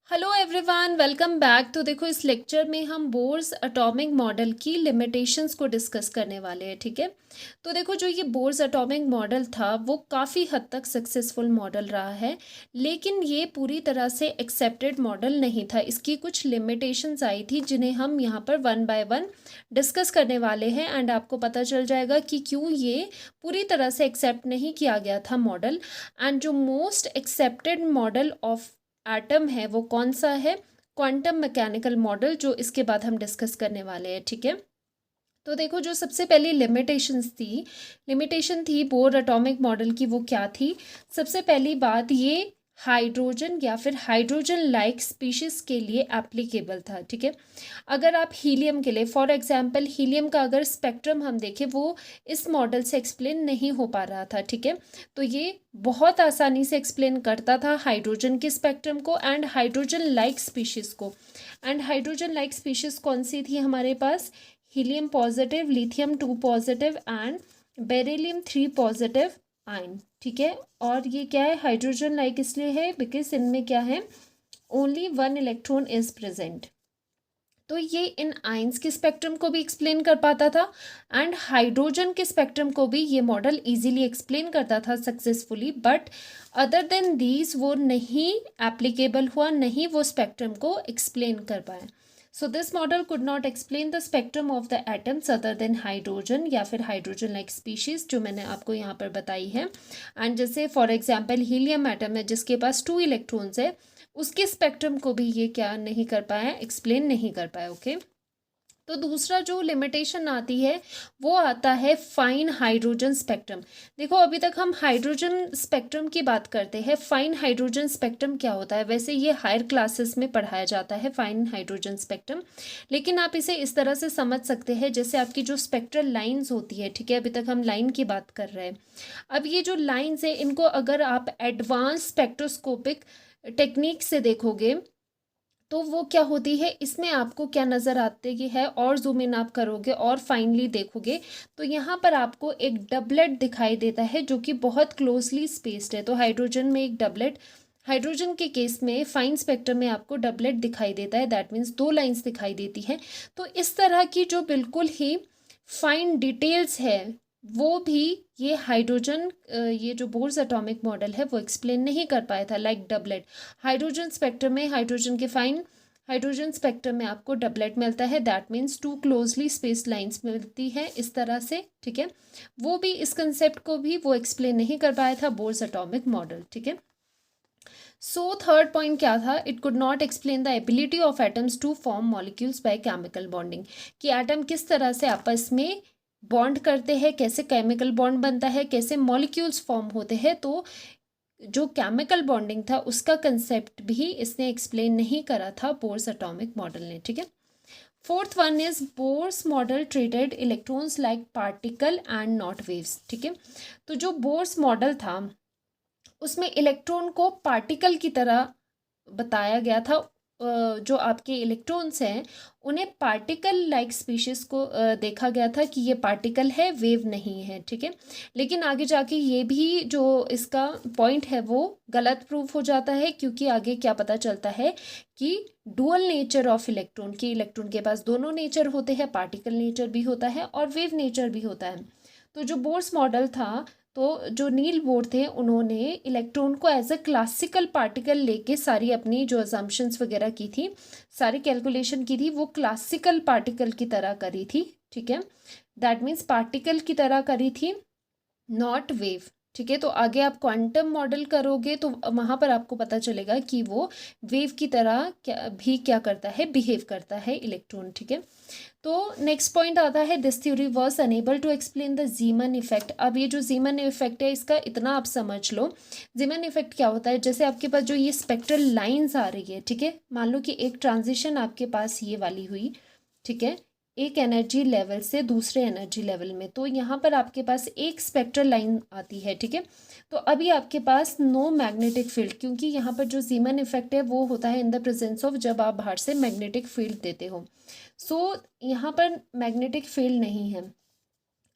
Hello everyone, welcome back. तो देखो, इस लेक्चर में हम बोर्स एटॉमिक मॉडल की लिमिटेशंस को डिस्कस करने वाले हैं। ठीक है, तो देखो, जो ये बोर्स एटॉमिक मॉडल था वो काफ़ी हद तक सक्सेसफुल मॉडल रहा है, लेकिन ये पूरी तरह से एक्सेप्टेड मॉडल नहीं था। इसकी कुछ लिमिटेशंस आई थी जिन्हें हम यहाँ पर वन बाय वन डिस्कस करने वाले हैं एंड आपको पता चल जाएगा कि क्यों ये पूरी तरह से एक्सेप्ट नहीं किया गया था मॉडल। एंड जो most accepted model of atom है वो कौन सा है? क्वांटम मैकेनिकल मॉडल, जो इसके बाद हम डिस्कस करने वाले हैं। ठीक है, तो देखो, जो सबसे पहली लिमिटेशन थी बोर एटॉमिक मॉडल की, वो क्या थी? सबसे पहली बात, ये हाइड्रोजन या फिर हाइड्रोजन लाइक स्पीशीज के लिए एप्लीकेबल था। ठीक है, अगर आप हीलियम के लिए, फॉर एग्जांपल हीलियम का अगर स्पेक्ट्रम हम देखें, वो इस मॉडल से एक्सप्लेन नहीं हो पा रहा था। ठीक है, तो ये बहुत आसानी से एक्सप्लेन करता था हाइड्रोजन के स्पेक्ट्रम को एंड हाइड्रोजन लाइक स्पीशीज़ को। एंड हाइड्रोजन लाइक स्पीशीज़ कौन सी थी हमारे पास? Helium positive, lithium 2 positive and beryllium 3 positive ion. ठीक है, और ये क्या है? हाइड्रोजन लाइक इसलिए है बिकॉज इनमें क्या है? Only one electron is present. तो ये इन आयंस के स्पेक्ट्रम को भी एक्सप्लेन कर पाता था एंड हाइड्रोजन के स्पेक्ट्रम को भी ये मॉडल इजीली एक्सप्लेन करता था successfully. But other than these वो नहीं एप्लीकेबल हुआ, नहीं वो स्पेक्ट्रम को एक्सप्लेन कर पाए। So this model could not explain the spectrum of the atoms other than hydrogen या फिर हाइड्रोजन लाइक स्पीशीज, जो मैंने आपको यहाँ पर बताई है। एंड जैसे फॉर एग्जाम्पल हीलियम एटम है जिसके पास 2 इलेक्ट्रॉन्स है, उसके स्पेक्ट्रम को भी ये क्या नहीं कर पाया? एक्सप्लेन नहीं कर पाया। ओके, तो दूसरा जो लिमिटेशन आती है वो आता है फाइन हाइड्रोजन स्पेक्ट्रम। देखो, अभी तक हम हाइड्रोजन स्पेक्ट्रम की बात करते हैं। फाइन हाइड्रोजन स्पेक्ट्रम क्या होता है? वैसे ये हायर क्लासेस में पढ़ाया जाता है फाइन हाइड्रोजन स्पेक्ट्रम, लेकिन आप इसे इस तरह से समझ सकते हैं जैसे आपकी जो स्पेक्ट्रल लाइंस होती है। ठीक है, अभी तक हम लाइन की बात कर रहे हैं। अब ये जो लाइंस है, इनको अगर आप एडवांस स्पेक्ट्रोस्कोपिक टेक्निक से देखोगे तो वो क्या होती है, इसमें आपको क्या नज़र आते कि है, और जूम इन आप करोगे और फाइनली देखोगे तो यहाँ पर आपको एक डबलेट दिखाई देता है जो कि बहुत क्लोजली स्पेस्ड है। तो हाइड्रोजन में एक डबलेट, हाइड्रोजन के केस में फाइन स्पेक्ट्रम में आपको डबलेट दिखाई देता है, दैट मीन्स 2 लाइंस दिखाई देती हैं। तो इस तरह की जो बिल्कुल ही फाइन डिटेल्स है वो भी ये हाइड्रोजन, ये जो बोर्स एटॉमिक मॉडल है वो एक्सप्लेन नहीं कर पाया था। लाइक डबलेट, हाइड्रोजन स्पेक्ट्रम में, हाइड्रोजन के फाइन हाइड्रोजन स्पेक्ट्रम में आपको डबलेट मिलता है, that means 2 closely spaced lines मिलती है इस तरह से। ठीक है, वो भी इस कंसेप्ट को भी वो एक्सप्लेन नहीं कर पाया था बोर्स एटॉमिक मॉडल। ठीक है, सो थर्ड पॉइंट क्या था? It could not explain the ability of atoms to form molecules by chemical bonding, कि एटम किस तरह से आपस में बॉन्ड करते हैं, कैसे केमिकल बॉन्ड बनता है, कैसे मॉलिक्यूल्स फॉर्म होते हैं। तो जो केमिकल बॉन्डिंग था उसका कंसेप्ट भी इसने एक्सप्लेन नहीं करा था बोर्स एटॉमिक मॉडल ने। ठीक है, fourth one is Bohr's model treated electrons like particle and not waves. ठीक है, तो जो बोर्स मॉडल था उसमें इलेक्ट्रॉन को पार्टिकल की तरह बताया गया था। जो आपके इलेक्ट्रॉन्स हैं उन्हें पार्टिकल लाइक स्पीशीज़ को देखा गया था कि ये पार्टिकल है, वेव नहीं है। ठीक है, लेकिन आगे जाके ये भी जो इसका पॉइंट है वो गलत प्रूफ हो जाता है, क्योंकि आगे क्या पता चलता है कि डुअल नेचर ऑफ इलेक्ट्रॉन, की इलेक्ट्रॉन के पास दोनों नेचर होते हैं, पार्टिकल नेचर भी होता है और वेव नेचर भी होता है। तो जो बोर्स मॉडल था, तो जो नील बोर थे उन्होंने इलेक्ट्रॉन को एज अ क्लासिकल पार्टिकल लेके सारी अपनी जो अजम्पशंस वगैरह की थी, सारी कैलकुलेशन की थी, वो क्लासिकल पार्टिकल की तरह करी थी। ठीक है, दैट मीन्स पार्टिकल की तरह करी थी, नॉट वेव। ठीक है, तो आगे आप क्वांटम मॉडल करोगे तो वहाँ पर आपको पता चलेगा कि वो वेव की तरह क्या करता है, बिहेव करता है इलेक्ट्रॉन। ठीक है, तो नेक्स्ट पॉइंट आता है, this theory was unable to explain the Zeeman effect. अब ये जो जीमन इफेक्ट है इसका इतना आप समझ लो। जीमन इफेक्ट क्या होता है? जैसे आपके पास जो ये स्पेक्ट्रल लाइंस आ रही है, ठीक है, मान लो कि एक ट्रांजिशन आपके पास ये वाली हुई, ठीक है, एक एनर्जी लेवल से दूसरे एनर्जी लेवल में, तो यहाँ पर आपके पास एक स्पेक्ट्रल लाइन आती है। ठीक है, तो अभी आपके पास नो मैग्नेटिक फील्ड, क्योंकि यहाँ पर जो जीमन इफेक्ट है वो होता है इन द प्रेजेंस ऑफ, जब आप बाहर से मैग्नेटिक फील्ड देते हो। सो यहाँ पर मैग्नेटिक फील्ड नहीं है।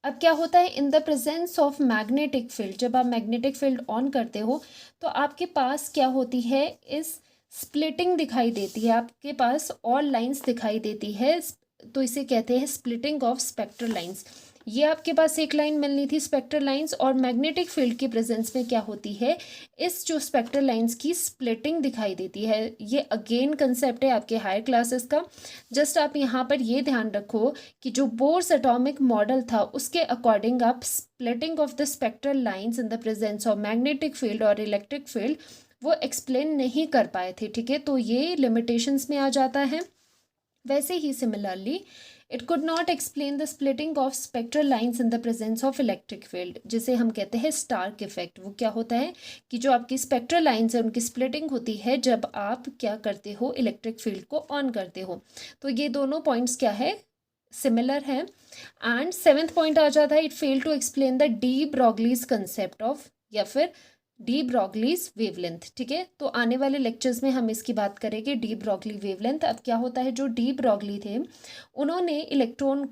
अब क्या होता है, इन the presence of magnetic field, जब आप मैग्नेटिक फील्ड ऑन करते हो तो आपके पास क्या होती है, इस स्प्लिटिंग दिखाई देती है, आपके पास और लाइंस दिखाई देती है, तो इसे कहते हैं स्प्लिटिंग ऑफ स्पेक्ट्रल लाइंस। ये आपके पास एक लाइन मिलनी थी स्पेक्ट्रल लाइंस, और मैग्नेटिक फील्ड की प्रेजेंस में क्या होती है, इस जो स्पेक्ट्रल लाइंस की स्प्लिटिंग दिखाई देती है। ये अगेन कंसेप्ट है आपके हायर क्लासेस का। जस्ट आप यहाँ पर ये ध्यान रखो कि जो बोर्स एटॉमिक मॉडल था उसके अकॉर्डिंग आप splitting of the spectral lines in the presence of magnetic field और इलेक्ट्रिक फील्ड वो एक्सप्लेन नहीं कर पाए थे, ठीक है। तो ये लिमिटेशंस में आ जाता है। वैसे ही similarly it could not explain the splitting of spectral lines in the presence of electric field, जिसे हम कहते हैं स्टार्क इफेक्ट। वो क्या होता है कि जो आपकी स्पेक्ट्रल लाइंस है उनकी स्प्लिटिंग होती है जब आप क्या करते हो, इलेक्ट्रिक फील्ड को ऑन करते हो। तो ये दोनों पॉइंट्स क्या है, सिमिलर है। एंड सेवेंथ पॉइंट आ जाता है, it fail to explain the de Broglie's concept of, या फिर डी ब्रॉगलीज वेवलेंथ, ठीक है। तो आने वाले लेक्चर्स में हम इसकी बात करेंगे, डी ब्रॉगली वेवलेंथ। अब क्या होता है, जो डी ब्रॉगली थे उन्होंने इलेक्ट्रॉन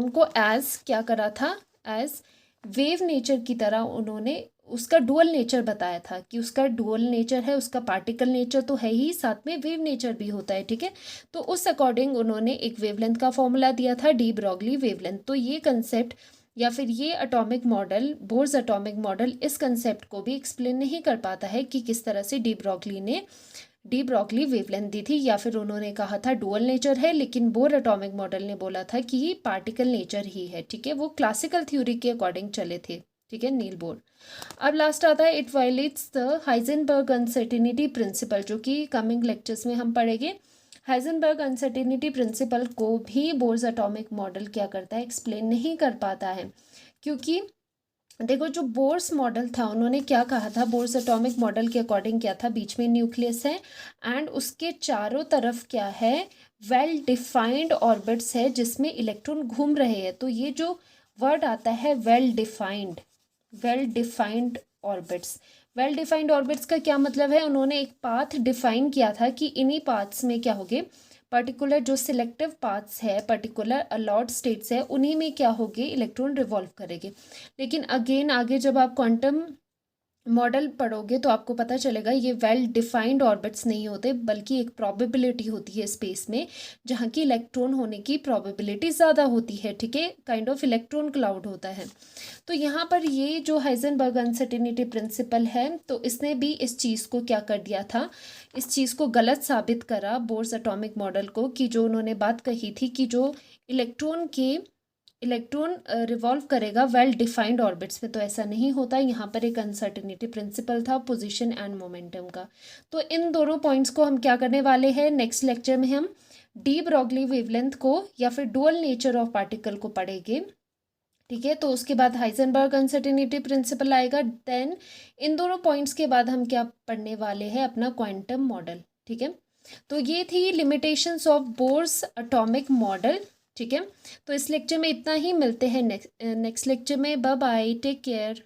को एज क्या करा था, एज वेव नेचर की तरह उन्होंने उसका डुअल नेचर बताया था कि उसका डुअल नेचर है, उसका पार्टिकल नेचर तो है ही, साथ में वेव नेचर भी होता है, ठीक है। तो उस अकॉर्डिंग उन्होंने एक वेवलेंथ का फॉर्मूला दिया था, डी ब्रॉगली वेवलेंथ। तो ये कंसेप्ट या फिर ये atomic model, Bohr's atomic model, इस कंसेप्ट को भी एक्सप्लेन नहीं कर पाता है कि किस तरह से डी ब्रॉगली वेवलेंथ दी थी, या फिर उन्होंने कहा था डुअल नेचर है, लेकिन बोर एटॉमिक मॉडल ने बोला था कि ये पार्टिकल नेचर ही है, ठीक है। वो क्लासिकल थ्योरी के अकॉर्डिंग चले थे, ठीक है, नील बोर। अब लास्ट आता है, it violets the Heisenberg uncertainty principle, जो कि कमिंग लेक्चर्स में हम पढ़ेंगे। हाइजेनबर्ग अनसर्टेनिटी प्रिंसिपल को भी बोर्स एटॉमिक मॉडल क्या करता है, एक्सप्लेन नहीं कर पाता है। क्योंकि देखो जो बोर्स मॉडल था, उन्होंने क्या कहा था, बोर्स एटॉमिक मॉडल के अकॉर्डिंग क्या था, बीच में न्यूक्लियस है एंड उसके चारों तरफ क्या है, वेल डिफाइंड ऑर्बिट्स है जिसमें इलेक्ट्रॉन घूम रहे हैं। तो ये जो वर्ड आता है well defined orbits, well defined orbits का क्या मतलब है, उन्होंने एक पाथ डिफाइन किया था कि इन्हीं पाथ्स में क्या होगे, पर्टिकुलर जो सिलेक्टिव पाथ्स है, पर्टिकुलर अलॉट स्टेट्स है, उन्हीं में क्या होगी, इलेक्ट्रॉन रिवॉल्व करेंगे। लेकिन अगेन आगे जब आप क्वांटम मॉडल पढ़ोगे तो आपको पता चलेगा ये वेल डिफाइंड ऑर्बिट्स नहीं होते, बल्कि एक प्रोबेबिलिटी होती है स्पेस में जहाँ की इलेक्ट्रॉन होने की प्रोबेबिलिटी ज़्यादा होती है, ठीक है, काइंड ऑफ इलेक्ट्रॉन क्लाउड होता है। तो यहाँ पर ये जो हाइजेनबर्ग अनसर्टेनिटी प्रिंसिपल है, तो इसने भी इस चीज़ को क्या कर दिया था, इस चीज़ को गलत साबित करा बोर्स एटॉमिक मॉडल को, कि जो उन्होंने बात कही थी कि जो इलेक्ट्रॉन रिवॉल्व करेगा वेल डिफाइंड ऑर्बिट्स में, तो ऐसा नहीं होता। यहाँ पर एक अनसर्टेनिटी प्रिंसिपल था पोजीशन एंड मोमेंटम का। तो इन दोनों पॉइंट्स को हम क्या करने वाले हैं, नेक्स्ट लेक्चर में हम डी ब्रॉगली वेवलेंथ को या फिर डुअल नेचर ऑफ पार्टिकल को पढ़ेंगे, ठीक है। तो उसके बाद हाइजेनबर्ग अनसर्टेनिटी प्रिंसिपल आएगा, देन इन दोनों पॉइंट्स के बाद हम क्या पढ़ने वाले हैं, अपना क्वांटम मॉडल, ठीक है। तो ये थी limitations of Bohr's atomic model, ठीक है। तो इस लेक्चर में इतना ही, मिलते हैं नेक्स्ट लेक्चर में, बाय बाय, टेक केयर।